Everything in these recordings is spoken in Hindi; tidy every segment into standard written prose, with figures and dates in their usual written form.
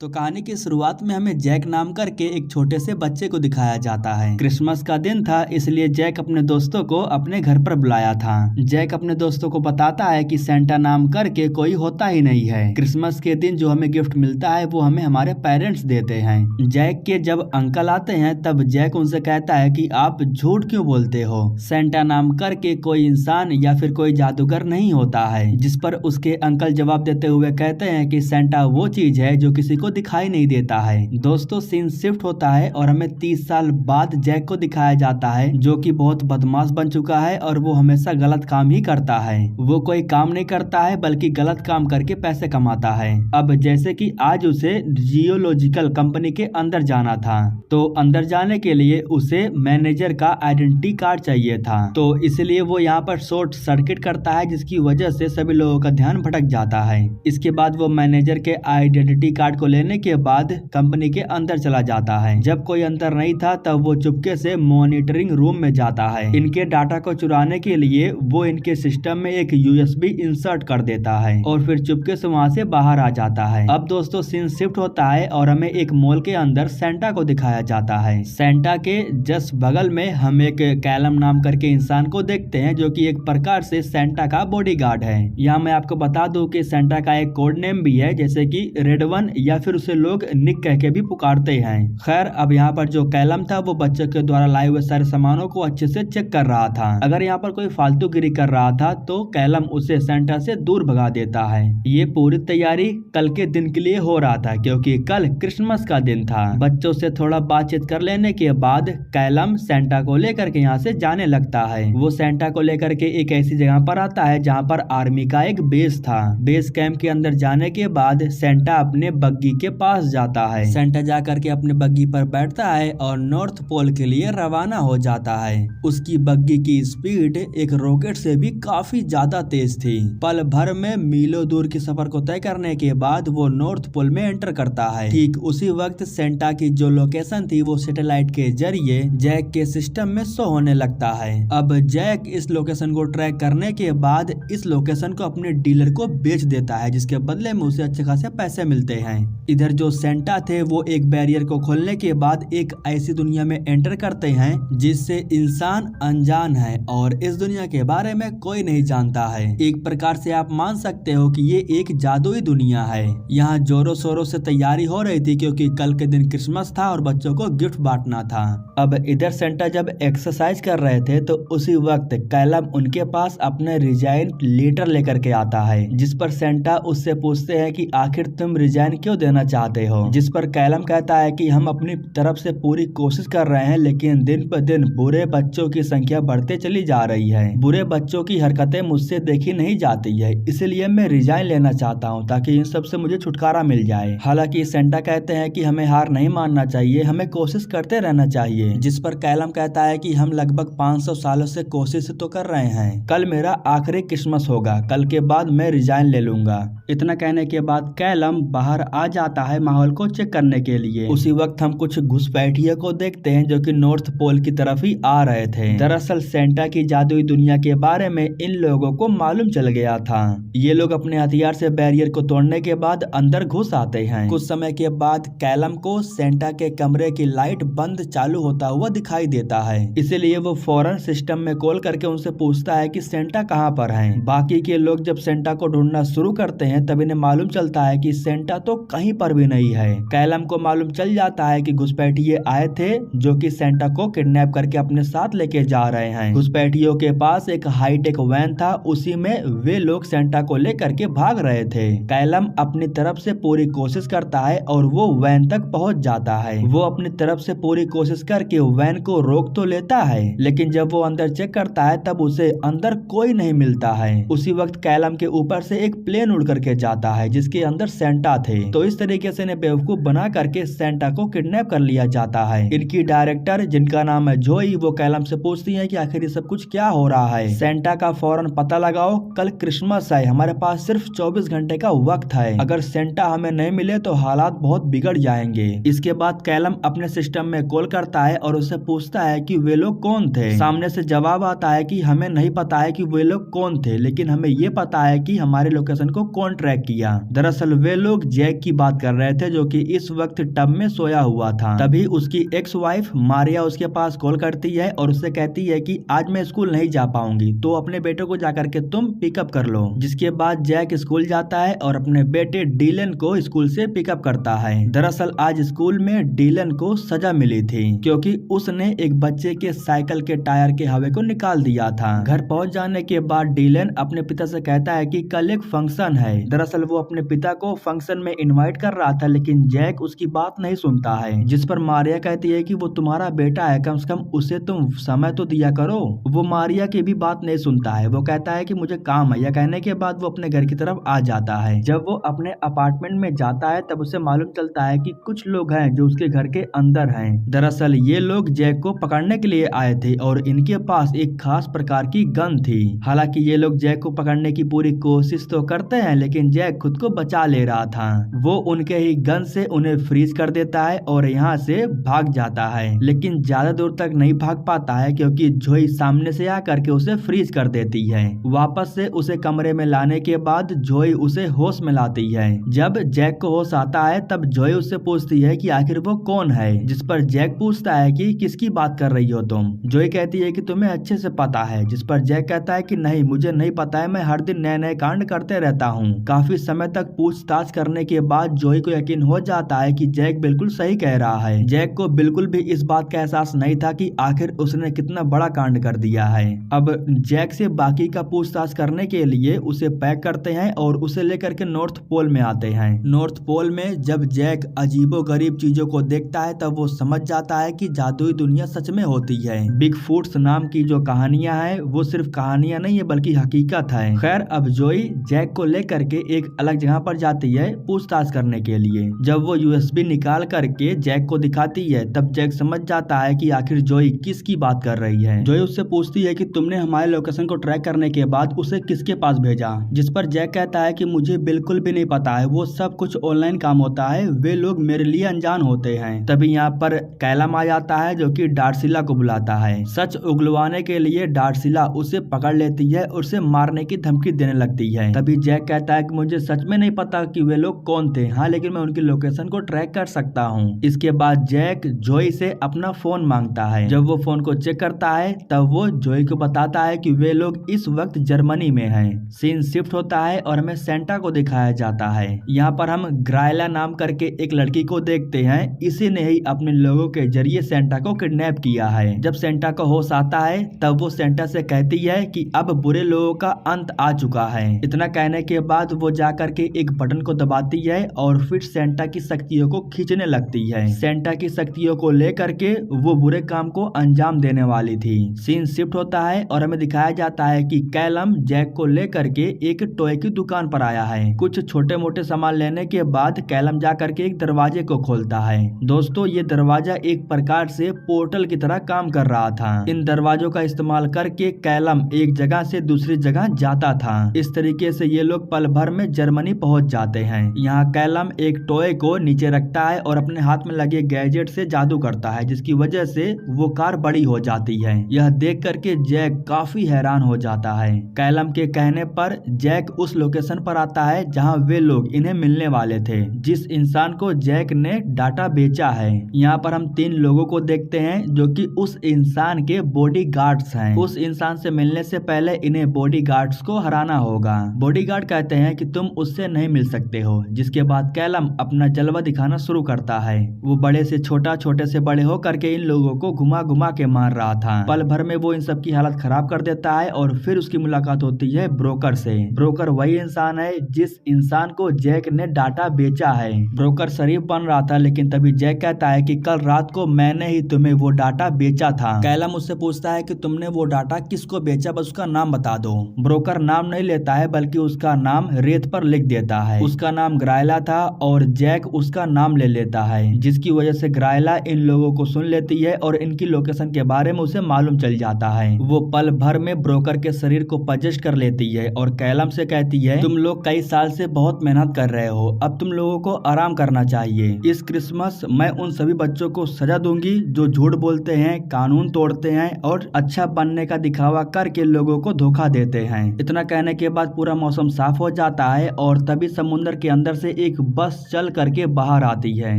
तो कहानी की शुरुआत में हमें जैक नाम करके एक छोटे से बच्चे को दिखाया जाता है। क्रिसमस का दिन था, इसलिए जैक अपने दोस्तों को अपने घर पर बुलाया था। जैक अपने दोस्तों को बताता है कि सेंटा नाम करके कोई होता ही नहीं है। क्रिसमस के दिन जो हमें गिफ्ट मिलता है वो हमें हमारे पेरेंट्स देते हैं। जैक के जब अंकल आते हैं तब जैक उनसे कहता है कि आप झूठ क्यों बोलते हो, सेंटा नाम करके कोई इंसान या फिर कोई जादूगर नहीं होता है। जिस पर उसके अंकल जवाब देते हुए कहते हैं कि सेंटा वो चीज है जो किसी को दिखाई नहीं देता है। दोस्तों सीन शिफ्ट होता है और हमें 30 साल बाद जैक को दिखाया जाता है जो कि बहुत बदमाश बन चुका है और वो हमेशा गलत काम ही करता है। वो कोई काम नहीं करता है बल्कि गलत काम करके पैसे कमाता है। अब जैसे कि आज उसे जियोलॉजिकल कंपनी के अंदर जाना था, तो अंदर जाने के लिए उसे मैनेजर का आइडेंटिटी कार्ड चाहिए था, तो इसलिए वो यहाँ पर शॉर्ट सर्किट करता है जिसकी वजह से सभी लोगों का ध्यान भटक जाता है। इसके बाद वो मैनेजर के आइडेंटिटी कार्ड को लेने के बाद कंपनी के अंदर चला जाता है। जब कोई अंदर नहीं था तब वो चुपके से मॉनिटरिंग रूम में जाता है। इनके डाटा को चुराने के लिए वो इनके सिस्टम में एक यूएसबी इंसर्ट कर देता है और फिर चुपके से वहाँ से बाहर आ जाता है। अब दोस्तों सीन शिफ्ट होता है और हमें एक मॉल के अंदर सेंटा को दिखाया जाता है। सेंटा के जस्ट बगल में हम एक कैलम नाम करके इंसान को देखते हैं जो कि एक प्रकार से सेंटा का बॉडीगार्ड है। यहाँ मैं आपको बता दूं कि सेंटा का एक कोड नेम भी है, जैसे कि रेड वन या फिर उसे लोग निक कह के भी पुकारते हैं। खैर अब यहाँ पर जो कैलम था वो बच्चों के द्वारा लाए हुए सारे सामानों को अच्छे से चेक कर रहा था। अगर यहाँ पर कोई फालतू गिरी कर रहा था तो कैलम उसे सेंटा से दूर भगा देता है। ये पूरी तैयारी कल के दिन के लिए हो रहा था क्योंकि कल क्रिसमस का दिन था। बच्चों से थोड़ा बातचीत कर लेने के बाद कैलम सेंटा को लेकर के यहाँ से जाने लगता है। वो सेंटा को लेकर के एक ऐसी जगह पर आता है जहाँ पर आर्मी का एक बेस था। बेस कैंप के अंदर जाने के बाद सेंटा अपने बग्गी के पास जाता है। सेंटा जाकर के अपने बग्गी पर बैठता है और नॉर्थ पोल के लिए रवाना हो जाता है। उसकी बग्गी की स्पीड एक रॉकेट से भी काफी ज्यादा तेज थी। पल भर में मीलों दूर की सफर को तय करने के बाद वो नॉर्थ पोल में एंटर करता है। ठीक उसी वक्त सेंटा की जो लोकेशन थी वो सैटेलाइट के जरिए जैक के सिस्टम में शो होने लगता है। अब जैक इस लोकेशन को ट्रैक करने के बाद इस लोकेशन को अपने डीलर को बेच देता है, जिसके बदले में उसे अच्छे खासे पैसे मिलते हैं। इधर जो सेंटा थे वो एक बैरियर को खोलने के बाद एक ऐसी दुनिया में एंटर करते हैं जिससे इंसान अनजान है और इस दुनिया के बारे में कोई नहीं जानता है। एक प्रकार से आप मान सकते हो कि ये एक जादुई दुनिया है। यहाँ जोरों शोरों से तैयारी हो रही थी क्योंकि कल के दिन क्रिसमस था और बच्चों को गिफ्ट बांटना था। अब इधर सेंटा जब एक्सरसाइज कर रहे थे तो उसी वक्त कैलम उनके पास अपने रिजाइन लेटर लेकर के आता है, जिस पर सेंटा उससे पूछते हैं कि आखिर तुम रिजाइन क्यों देना चाहते हो। जिस पर कैलम कहता है कि हम अपनी तरफ से पूरी कोशिश कर रहे हैं लेकिन दिन पर दिन बुरे बच्चों की संख्या बढ़ते चली जा रही है। बुरे बच्चों की हरकतें मुझसे देखी नहीं जाती है, इसलिए मैं रिजाइन लेना चाहता हूं ताकि इन सब से मुझे छुटकारा मिल जाए। हालांकि सेंटा कहते हैं कि हमें हार नहीं मानना चाहिए, हमें कोशिश करते रहना चाहिए। जिस पर कैलम कहता है कि हम लगभग 500 सालों से कोशिश तो कर रहे हैं, कल मेरा आखिरी क्रिसमस होगा, कल के बाद मैं रिजाइन ले लूंगा। इतना कहने के बाद कैलम बाहर आ जाता है माहौल को चेक करने के लिए। उसी वक्त हम कुछ घुसपैठियों को देखते हैं जो कि नॉर्थ पोल की तरफ ही आ रहे थे। दरअसल सेंटा की जादुई दुनिया के बारे में इन लोगों को मालूम चल गया था। ये लोग अपने हथियार से बैरियर को तोड़ने के बाद अंदर घुस आते हैं। कुछ समय के बाद कैलम को सेंटा के कमरे की लाइट बंद चालू होता हुआ दिखाई देता है, इसलिए वो फौरन सिस्टम में कॉल करके उनसे पूछता है कि सेंटा कहाँ पर है। बाकी के लोग जब सेंटा को ढूंढना शुरू करते हैं तब इन्हें मालूम चलता है कि सेंटा तो कहीं पर भी नहीं है। कैलम को मालूम चल जाता है कि घुसपैठिए आए थे जो कि सेंटा को किडनैप करके अपने साथ लेके जा रहे हैं। घुसपैठियों के पास एक हाईटेक वैन था, उसी में वे लोग सेंटा को लेकर के भाग रहे थे। कैलम अपनी तरफ से पूरी कोशिश करता है और वो वैन तक पहुंच जाता है। वो अपनी तरफ से पूरी कोशिश करके वैन को रोक तो लेता है, लेकिन जब वो अंदर चेक करता है तब उसे अंदर कोई नहीं मिलता है। उसी वक्त कैलम के ऊपर से एक प्लेन उड़ करके जाता है जिसके अंदर सेंटा थे। तो इस तरीके से इन्हें बेवकूफ बना करके सेंटा को किडनैप कर लिया जाता है। इनकी डायरेक्टर जिनका नाम है जोई, वो कैलम से पूछती है कि आखिर ये सब कुछ क्या हो रहा है। सेंटा का फौरन पता लगाओ, कल क्रिसमस है, हमारे पास सिर्फ 24 घंटे का वक्त है, अगर सेंटा हमें नहीं मिले तो हालात बहुत बिगड़ जाएंगे। इसके बाद कैलम अपने सिस्टम में कॉल करता है और उससे पूछता है कि वे लोग कौन थे। सामने से जवाब आता है कि हमें नहीं पता है कि वे लोग कौन थे, लेकिन हमें ये पता है कि हमारे लोकेशन को कौन ट्रैक किया। दरअसल वे लोग जैक की बात कर रहे थे जो कि इस वक्त टब में सोया हुआ था। तभी उसकी एक्स वाइफ मारिया उसके पास कॉल करती है और उससे कहती है कि आज मैं स्कूल नहीं जा पाऊंगी, तो अपने बेटे को जाकर के तुम पिकअप कर लो। जिसके बाद जैक स्कूल जाता है और अपने बेटे डीलन को स्कूल से पिकअप करता है। दरअसल आज स्कूल में डीलन को सजा मिली थी क्योंकि उसने एक बच्चे के साइकिल के टायर के हवा को निकाल दिया था। घर पहुंच जाने के बाद डीलन अपने पिता से कहता है कि कल एक फंक्शन है। दरअसल वो अपने पिता को फंक्शन में इनवाइट कर रहा था, लेकिन जैक उसकी बात नहीं सुनता है। जिस पर मारिया कहती है कि वो तुम्हारा बेटा है, कम से कम उसे तुम समय तो दिया करो। वो मारिया की भी बात नहीं सुनता है। वो कहता है कि मुझे काम है। यह कहने के बाद वो अपने घर की तरफ आ जाता है। जब वो अपने अपार्टमेंट में जाता है तब उसे मालूम चलता है कि कुछ लोग हैं जो उसके घर के अंदर हैं। दरअसल ये लोग जैक को पकड़ने के लिए आए थे और इनके पास एक खास प्रकार की गन थी। हालांकि ये लोग जैक को पकड़ने की पूरी कोशिश तो करते हैं, लेकिन जैक खुद को बचा ले रहा था। वो उनके ही गन से उन्हें फ्रीज कर देता है और यहाँ से भाग जाता है, लेकिन ज्यादा दूर तक नहीं भाग पाता है क्योंकि जोई सामने से आकर के उसे फ्रीज कर देती है। वापस से उसे कमरे में लाने के बाद जोई उसे होश में लाती है। जब जैक को होश आता है तब जोई उससे पूछती है कि आखिर वो कौन है, जिस पर जैक पूछता है कि किसकी बात कर रही हो तुम। जोई कहती है कि तुम्हें अच्छे से पता है, जिस पर जैक कहता है कि नहीं, मुझे नहीं पता है, मैं हर दिन नए नए कांड करते रहता हूँ। काफी समय तक पूछताछ करने के बाद जोई को यकीन हो जाता है कि जैक बिल्कुल सही कह रहा है। जैक को बिल्कुल भी इस बात का एहसास नहीं था कि आखिर उसने कितना बड़ा कांड कर दिया है। अब जैक से बाकी का पूछताछ करने के लिए उसे पैक करते हैं और उसे लेकर के नॉर्थ पोल में आते हैं। नॉर्थ पोल में जब जैक अजीबोगरीब चीजों को देखता है तब वो समझ जाता है कि जादुई दुनिया सच में होती है। बिग फूट्स नाम की जो कहानियां हैं वो सिर्फ कहानियां नहीं है बल्कि हकीकत है। खैर, अब जोई जैक को लेकर के एक अलग जगह पर जाती है पूछताछ करने के लिए। जब वो यूएसबी निकाल करके जैक को दिखाती है तब जैक समझ जाता है कि आखिर जोई किसकी बात कर रही है। जोई उससे पूछती है कि तुमने हमारे लोकेशन को ट्रैक करने के बाद उसे किसके पास भेजा, जिस पर जैक कहता है कि मुझे बिल्कुल भी नहीं पता है, वो सब कुछ ऑनलाइन काम होता है, वे लोग मेरे लिए अनजान होते हैं। तभी यहाँ पर कैलम आ जाता है जो कि डार्सिला को बुलाता है। सच उगलवाने के लिए डार्सिला उसे पकड़ लेती है और उसे मारने की धमकी देने लगती है। तभी जैक कहता है कि मुझे सच में नहीं पता कि वे लोग कौन थे, हाँ लेकिन मैं उनकी लोकेशन को ट्रैक कर सकता हूँ। इसके बाद जैक जोई से अपना फोन मांगता है। जब वो फोन को चेक करता है तब वो जोई को बताता है कि वे लोग इस वक्त जर्मनी में हैं। सीन शिफ्ट होता है और हमें सेंटा को दिखाया जाता है। यहाँ पर हम ग्रायला नाम करके एक लड़की को देखते हैं। इसी ने ही अपने लोगों के जरिए सेंटा को किडनैप किया है। जब सेंटा को होश आता है तब वो सेंटा से कहती है कि अब बुरे लोगों का अंत आ चुका है। इतना कहने के बाद वो जाकर के एक बटन को दबाती है और फिर सेंटा की शक्तियों को खींचने लगती है। सेंटा की शक्तियों को लेकर के वो बुरे काम को अंजाम देने वाली थी। सीन शिफ्ट होता है और हमें दिखाया जाता है कि कैलम जैक को लेकर के एक टॉय की दुकान पर आया है। कुछ छोटे मोटे सामान लेने के बाद कैलम जाकर के एक दरवाजे को खोलता है। दोस्तों, ये दरवाजा एक प्रकार से पोर्टल की तरह काम कर रहा था। इन दरवाजों का इस्तेमाल करके कैलम एक जगह से दूसरी जगह जाता था। इस तरीके से ये लोग पल भर में जर्मनी पहुंच जाते हैं। यहाँ कैलम एक टॉय को नीचे रखता है और अपने हाथ में लगे गैजेट से जादू करता है, जिसकी वजह से वो कार बड़ी हो जाती है। यह देख करके जैक काफी हैरान हो जाता है। कैलम के कहने पर जैक उस लोकेशन पर आता है जहाँ वे लोग इन्हें मिलने वाले थे, जिस इंसान को जैक ने डाटा बेचा है। यहाँ पर हम 3 लोगों को देखते हैं जो कि उस इंसान के बॉडीगार्ड्स हैं। उस इंसान से मिलने से पहले इन्हें बॉडीगार्ड्स को हराना होगा। बॉडीगार्ड कहते हैं कि तुम उससे नहीं मिल सकते हो, जिसके बाद कैलम अपना जलवा दिखाना शुरू करता है। वो बड़े से छोटा, छोटे से बड़े हो करके इन लोगों को घुमा घुमा के मार रहा था। पल भर में वो इन सब की हालत खराब कर देता है और फिर उसकी मुलाकात होती है ब्रोकर से। ब्रोकर वही इंसान है जिस इंसान को जैक ने डाटा बेचा है। ब्रोकर शरीफ बन रहा था, लेकिन तभी जैक कहता है कि कल रात को मैंने ही तुम्हें वो डाटा बेचा था। कैलम उससे पूछता है कि तुमने वो डाटा किसको बेचा, बस उसका नाम बता दो। ब्रोकर नाम नहीं लेता है बल्कि उसका नाम रेत पर लिख देता है। उसका नाम ग्रायला था और जैक उसका नाम ले लेता है, जिसकी वजह से ग्रायला इन लोगों को सुन लेती है और इनकी लोकेशन के बारे में उसे मालूम चल जाता है। वो पल भर में ब्रोकर के शरीर को पजेस्ट कर लेती है और कैलम से कहती है तुम लोग कई साल से बहुत मेहनत कर रहे हो, अब तुम लोगों को आराम करना चाहिए। इस क्रिसमस मैं उन सभी बच्चों को सजा दूंगी जो झूठ बोलते हैं, कानून तोड़ते हैं और अच्छा बनने का दिखावा करके लोगों को धोखा देते हैं। इतना कहने के बाद पूरा मौसम साफ हो जाता है और तभी समुद्र के अंदर से एक एक बस चल करके बाहर आती है।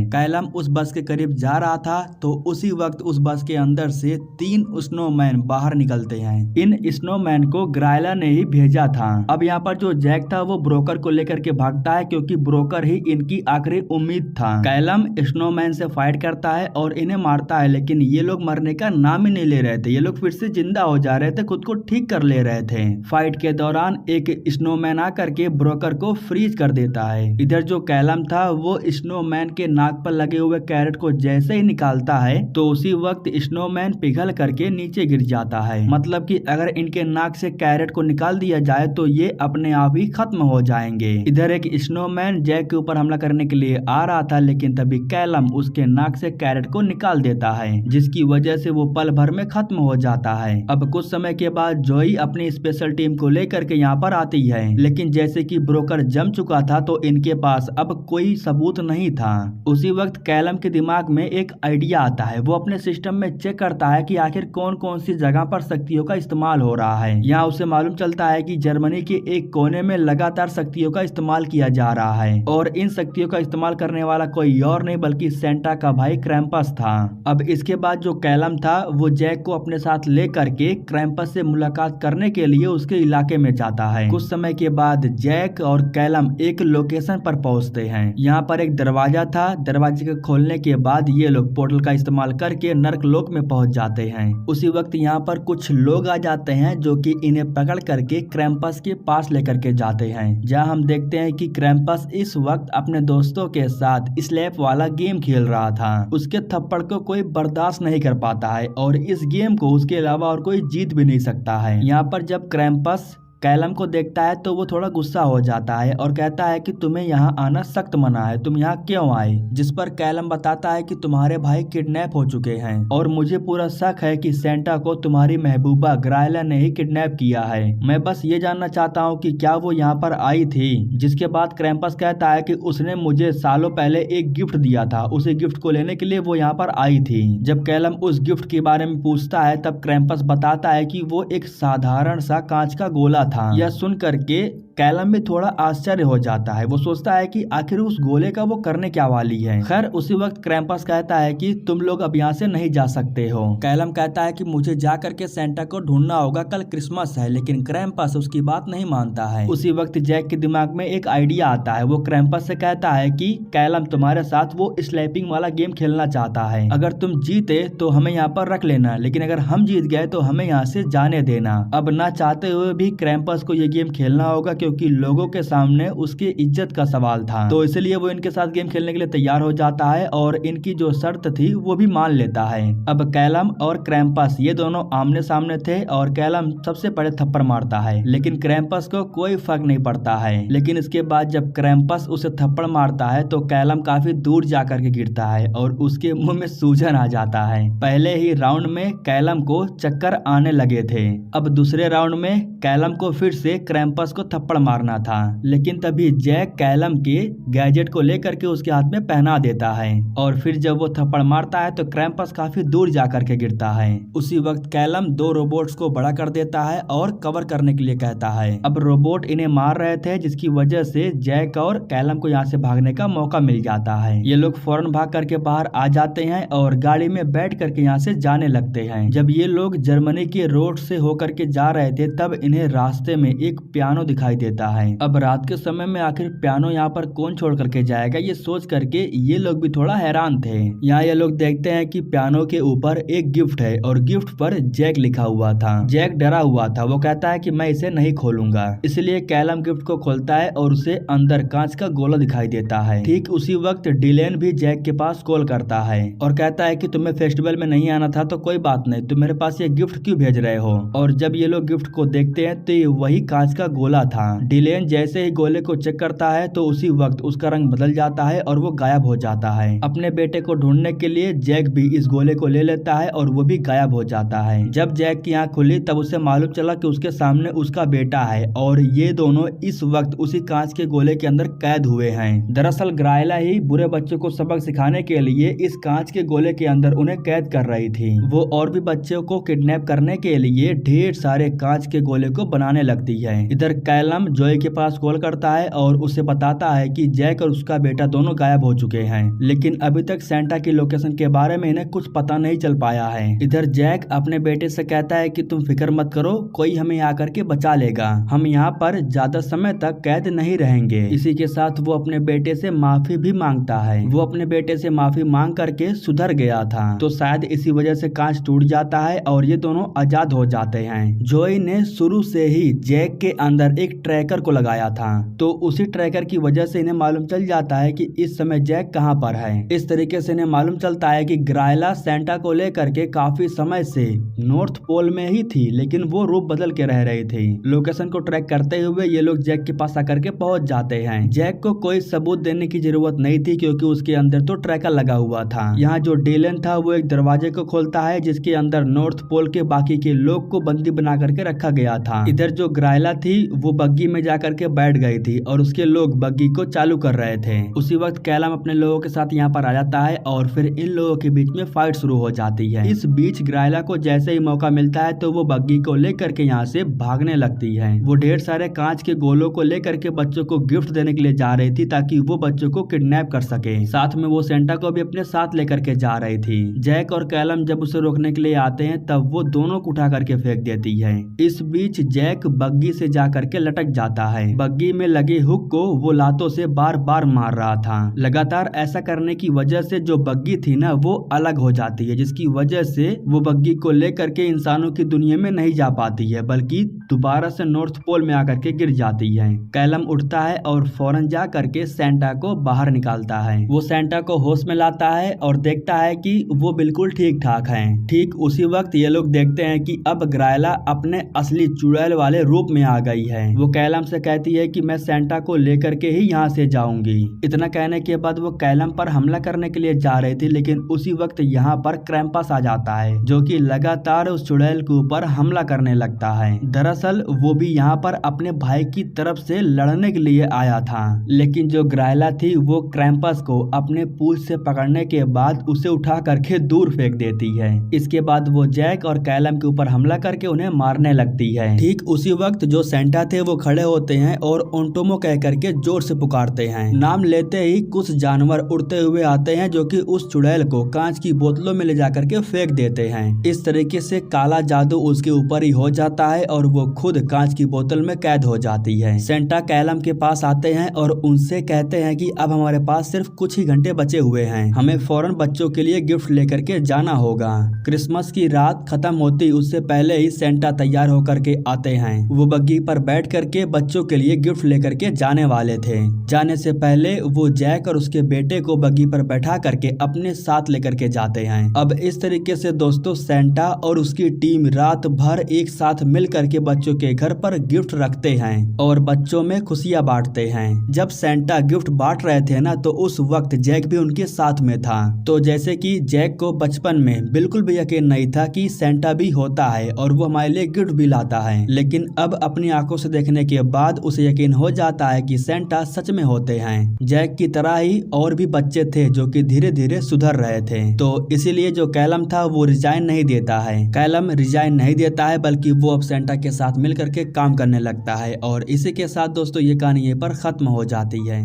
कैलम उस बस के करीब जा रहा था तो उसी वक्त उस बस के अंदर से 3 स्नोमैन बाहर निकलते हैं। इन स्नोमैन को ग्रायला ने ही भेजा था। अब यहाँ पर जो जैक था वो ब्रोकर को लेकर के भागता है क्योंकि ब्रोकर ही इनकी आखिरी उम्मीद था। कैलम स्नोमैन से फाइट करता है और इन्हें मारता है, लेकिन ये लोग मरने का नाम ही नहीं ले रहे थे। ये लोग फिर से जिंदा हो जा रहे थे, खुद को ठीक कर ले रहे थे। फाइट के दौरान एक स्नोमैन आकर के ब्रोकर को फ्रीज कर देता है। इधर जो कैलम था वो स्नोमैन के नाक पर लगे हुए कैरेट को जैसे ही निकालता है तो उसी वक्त स्नोमैन पिघल करके नीचे गिर जाता है। मतलब कि अगर इनके नाक से कैरेट को निकाल दिया जाए तो ये अपने आप ही खत्म हो जाएंगे। इधर एक स्नोमैन जैक के ऊपर हमला करने के लिए आ रहा था, लेकिन तभी कैलम उसके नाक से कैरेट को निकाल देता है, जिसकी वजह से वो पल भर में खत्म हो जाता है। अब कुछ समय के बाद जोई अपनी स्पेशल टीम को लेकर के यहाँ पर आती है, लेकिन जैसे कि ब्रोकर जम चुका था तो इनके पास अब कोई सबूत नहीं था। उसी वक्त कैलम के दिमाग में एक आइडिया आता है। वो अपने सिस्टम में चेक करता है कि आखिर कौन कौन सी जगह पर शक्तियों का इस्तेमाल हो रहा है। यहाँ उसे मालूम चलता है कि जर्मनी के एक कोने में लगातार शक्तियों का इस्तेमाल किया जा रहा है और इन शक्तियों का इस्तेमाल करने वाला कोई और नहीं बल्कि सेंटा का भाई क्रैम्पस था। अब इसके बाद जो कैलम था वो जैक को अपने साथ ले करके क्रैम्पस से मुलाकात करने के लिए उसके इलाके में जाता है। कुछ समय के बाद जैक और कैलम एक लोकेशन पर पहुंचते हैं। यहाँ पर एक दरवाजा था। दरवाजे के खोलने के बाद ये लोग पोर्टल का इस्तेमाल करके नर्कलोक में पहुंच जाते हैं। उसी वक्त यहाँ पर कुछ लोग आ जाते हैं जो कि इन्हें पकड़ करके क्रैम्पस के पास लेकर के जाते हैं, जहाँ हम देखते हैं कि क्रैम्पस इस वक्त अपने दोस्तों के साथ स्लैप वाला गेम खेल रहा था। उसके थप्पड़ को कोई बर्दाश्त नहीं कर पाता है और इस गेम को उसके अलावा और कोई जीत भी नहीं सकता है। यहाँ पर जब क्रैम्पस कैलम को देखता है तो वो थोड़ा गुस्सा हो जाता है और कहता है कि तुम्हें यहाँ आना सख्त मना है, तुम यहाँ क्यों आए? जिस पर कैलम बताता है कि तुम्हारे भाई किडनैप हो चुके हैं और मुझे पूरा शक है कि सेंटा को तुम्हारी महबूबा ग्रायला ने ही किडनैप किया है। मैं बस ये जानना चाहता हूँ कि क्या वो यहाँ पर आई थी? जिसके बाद क्रैम्पस कहता है कि उसने मुझे सालों पहले एक गिफ्ट दिया था, उसी गिफ्ट को लेने के लिए वो यहाँ पर आई थी। जब कैलम उस गिफ्ट के बारे में पूछता है तब क्रैम्पस बताता है कि वो एक साधारण सा कांच का गोला था। यह सुन करके कैलम में थोड़ा आश्चर्य हो जाता है। वो सोचता है कि आखिर उस गोले का वो करने क्या वाली है। खैर उसी वक्त क्रैम्पस कहता है कि तुम लोग अब यहाँ से नहीं जा सकते हो। कैलम कहता है कि मुझे जा करके सेंटा को ढूंढना होगा, कल क्रिसमस है, लेकिन क्रैम्पस उसकी बात नहीं मानता है। उसी वक्त जैक के दिमाग में एक आइडिया आता है। वो क्रैम्पस से कहता है कि कैलम तुम्हारे साथ वो स्लैपिंग वाला गेम खेलना चाहता है। अगर तुम जीते तो हमें यहाँ पर रख लेना, लेकिन अगर हम जीत गए तो हमें यहाँ से जाने देना। अब ना चाहते हुए भी क्रैम्पस को ये गेम खेलना होगा क्योंकि लोगों के सामने उसकी इज्जत का सवाल था, तो इसलिए वो इनके साथ गेम खेलने के लिए तैयार हो जाता है और इनकी जो शर्त थी वो भी मान लेता है। अब कैलम और क्रैम्पस ये दोनों आमने सामने थे और कैलम सबसे पहले थप्पड़ मारता है, लेकिन क्रैम्पस को कोई फर्क नहीं पड़ता है। लेकिन इसके बाद जब क्रैम्पस उसे थप्पड़ मारता है तो कैलम काफी दूर जाकर के गिरता है और उसके मुंह में सूजन आ जाता है। पहले ही राउंड में कैलम को चक्कर आने लगे थे। अब दूसरे राउंड में कैलम को फिर से क्रैम्पस को थप्पड़ मारना था, लेकिन तभी जैक कैलम के गैजेट को लेकर के उसके हाथ में पहना देता है और फिर जब वो थप्पड़ मारता है तो क्रैम्पस काफी दूर जाकर के गिरता है। उसी वक्त कैलम 2 रोबोट्स को बड़ा कर देता है और कवर करने के लिए कहता है। अब रोबोट इन्हें मार रहे थे, जिसकी वजह से जैक और कैलम को यहाँ से भागने का मौका मिल जाता है। ये लोग फौरन भाग करके बाहर आ जाते हैं और गाड़ी में बैठ करके यहाँ से जाने लगते हैं। जब ये लोग जर्मनी के रोड से होकर के जा रहे थे तब इन्हें रास्ते में एक पियानो दिखाई देता है। अब रात के समय में आखिर पियानो यहाँ पर कौन छोड़ करके जाएगा, ये सोच करके ये लोग भी थोड़ा हैरान थे। यहाँ ये लोग देखते हैं कि पियानो के ऊपर एक गिफ्ट है और गिफ्ट पर जैक लिखा हुआ था। जैक डरा हुआ था, वो कहता है कि मैं इसे नहीं खोलूंगा। इसलिए कैलम गिफ्ट को खोलता है और उसे अंदर कांच का गोला दिखाई देता है। ठीक उसी वक्त डिलेन भी जैक के पास कॉल करता है और कहता है कि तुम्हें फेस्टिवल में नहीं आना था तो कोई बात नहीं, तुम मेरे पास ये गिफ्ट क्यों भेज रहे हो? और जब ये लोग गिफ्ट को देखते हैं तो ये वही कांच का गोला था। डिलेन जैसे ही गोले को चेक करता है तो उसी वक्त उसका रंग बदल जाता है और वो गायब हो जाता है। अपने बेटे को ढूंढने के लिए जैक भी इस गोले को ले लेता है और वो भी गायब हो जाता है। जब जैक की आंख खुली तब उसे मालूम चला कि उसके सामने उसका बेटा है और ये दोनों इस वक्त उसी कांच के गोले के अंदर कैद हुए हैं। दरअसल ग्रायला ही बुरे बच्चों को सबक सिखाने के लिए इस कांच के गोले के अंदर उन्हें कैद कर रही थी। वो और भी बच्चों को किडनैप करने के लिए ढेर सारे कांच के गोले को बनाने लगती है। इधर कैलम कैलम जोई के पास कॉल करता है और उसे बताता है कि जैक और उसका बेटा दोनों गायब हो चुके हैं, लेकिन अभी तक सेंटा की लोकेशन के बारे में इन्हें कुछ पता नहीं चल पाया है। इधर जैक अपने बेटे से कहता है कि तुम फिक्र मत करो, कोई हमें आकर के बचा लेगा, हम यहाँ पर ज्यादा समय तक कैद नहीं रहेंगे। इसी के साथ वो अपने बेटे से माफी भी मांगता है। वो अपने बेटे से माफी मांग करके सुधर गया था, तो शायद इसी वजह से कांच टूट जाता है और ये दोनों आजाद हो जाते हैं। जोई ने शुरू से ही जैक के अंदर एक ट्रैकर को लगाया था, तो उसी ट्रैकर की वजह से इन्हें मालूम चल जाता है कि इस समय जैक कहाँ पर है। इस तरीके से इन्हें मालूम चलता है कि ग्रायला सेंटा को लेकर के काफी समय से नॉर्थ पोल में ही थी, लेकिन वो रूप बदल के रह रही थी। लोकेशन को ट्रैक करते हुए ये लोग जैक के पास आकर के पहुंच जाते हैं। जैक को कोई सबूत देने की जरूरत नहीं थी, क्योंकि उसके अंदर तो ट्रैकर लगा हुआ था। यहाँ जो डेलन था वो एक दरवाजे को खोलता है जिसके अंदर नॉर्थ पोल के बाकी के लोग को बंदी बना करके रखा गया था। इधर जो ग्रायला थी वो बग्गी में जाकर के बैठ गई थी और उसके लोग बग्गी को चालू कर रहे थे। उसी वक्त कैलम अपने लोगों के साथ यहाँ पर आ जाता है और फिर इन लोगों के बीच में फाइट शुरू हो जाती है। इस बीच ग्रायला को जैसे ही मौका मिलता है तो वो बग्गी को लेकर के यहाँ से भागने लगती है। वो ढेर सारे कांच के गोलों को लेकर के बच्चों को गिफ्ट देने के लिए जा रही थी ताकि वो बच्चों को किडनैप कर सके। साथ में वो सेंटा को भी अपने साथ लेकर के जा रही थी। जैक और कैलम जब उसे रोकने के लिए आते हैं तब वो दोनों को उठा करके फेंक देती है। इस बीच जैक बग्गी से जा करके लटक जाता है। बग्गी में लगे हुक को वो लातों से बार बार मार रहा था। लगातार ऐसा करने की वजह से जो बग्गी थी ना वो अलग हो जाती है, जिसकी वजह से वो बग्गी को लेकर के इंसानों की दुनिया में नहीं जा पाती है, बल्कि दोबारा से नॉर्थ पोल में आकर के गिर जाती है। कैलम उठता है और फौरन जा करके सेंटा को बाहर निकालता है। वो सेंटा को होश में लाता है और देखता है कि वो बिल्कुल ठीक ठाक हैं। ठीक उसी वक्त ये लोग देखते हैं कि अब ग्रायला अपने असली चुड़ैल वाले रूप में आ गई है। वो कैलम से कहती है कि मैं सेंटा को लेकर के ही यहाँ से जाऊंगी। इतना कहने के बाद वो कैलम पर हमला करने के लिए जा रही थी, लेकिन उसी वक्त यहाँ पर क्रैम्पस आ जाता है जो कि लगातार उस चुड़ैल के ऊपर हमला करने लगता है। दरअसल वो भी यहाँ पर अपने भाई की तरफ से लड़ने के लिए आया था, लेकिन जो ग्रायला थी वो क्रैम्पस को अपने पूंछ से पकड़ने के बाद उसे उठा करके दूर फेंक देती है। इसके बाद वो जैक और कैलम के ऊपर हमला करके उन्हें मारने लगती है। ठीक उसी वक्त जो सेंटा थे वो खड़े होते हैं और ओंटोमो कह करके जोर से पुकारते हैं। नाम लेते ही कुछ जानवर उड़ते हुए आते हैं जो कि उस चुड़ैल को कांच की बोतलों में ले जाकर के फेंक देते हैं। इस तरीके से काला जादू उसके ऊपर ही हो जाता है और वो खुद कांच की बोतल में कैद हो जाती है। सेंटा कैलम के पास आते हैं और उनसे कहते हैं कि अब हमारे पास सिर्फ कुछ ही घंटे बचे हुए हैं, हमें फौरन बच्चों के लिए गिफ्ट लेकर के जाना होगा। क्रिसमस की रात खत्म होती उससे पहले ही सेंटा तैयार होकर के आते हैं। वो बग्गी पर बैठ करके बच्चों के लिए गिफ्ट लेकर के जाने वाले थे। जाने से पहले वो जैक और उसके बेटे को बग्गी पर बैठा करके अपने साथ लेकर के जाते हैं। अब इस तरीके से दोस्तों सेंटा और उसकी टीम रात भर एक साथ मिल करके बच्चों के घर पर गिफ्ट रखते हैं और बच्चों में खुशियां बांटते हैं। जब सेंटा गिफ्ट बांट रहे थे ना तो उस वक्त जैक भी उनके साथ में था। तो जैसे कि जैक को बचपन में बिल्कुल भी यकीन नहीं था कि सेंटा भी होता है और वो हमारे लिए गिफ्ट भी लाता है, लेकिन अब अपनी आंखों से देखने के बाद उसे यकीन हो जाता है कि सेंटा सच में होते हैं। जैक की तरह ही और भी बच्चे थे जो कि धीरे धीरे सुधर रहे थे। तो इसीलिए जो कैलम था वो रिजाइन नहीं देता है। कैलम रिजाइन नहीं देता है बल्कि वो अब सेंटा के साथ मिल करके काम करने लगता है। और इसी के साथ दोस्तों ये कहानी यहीं पर खत्म हो जाती है।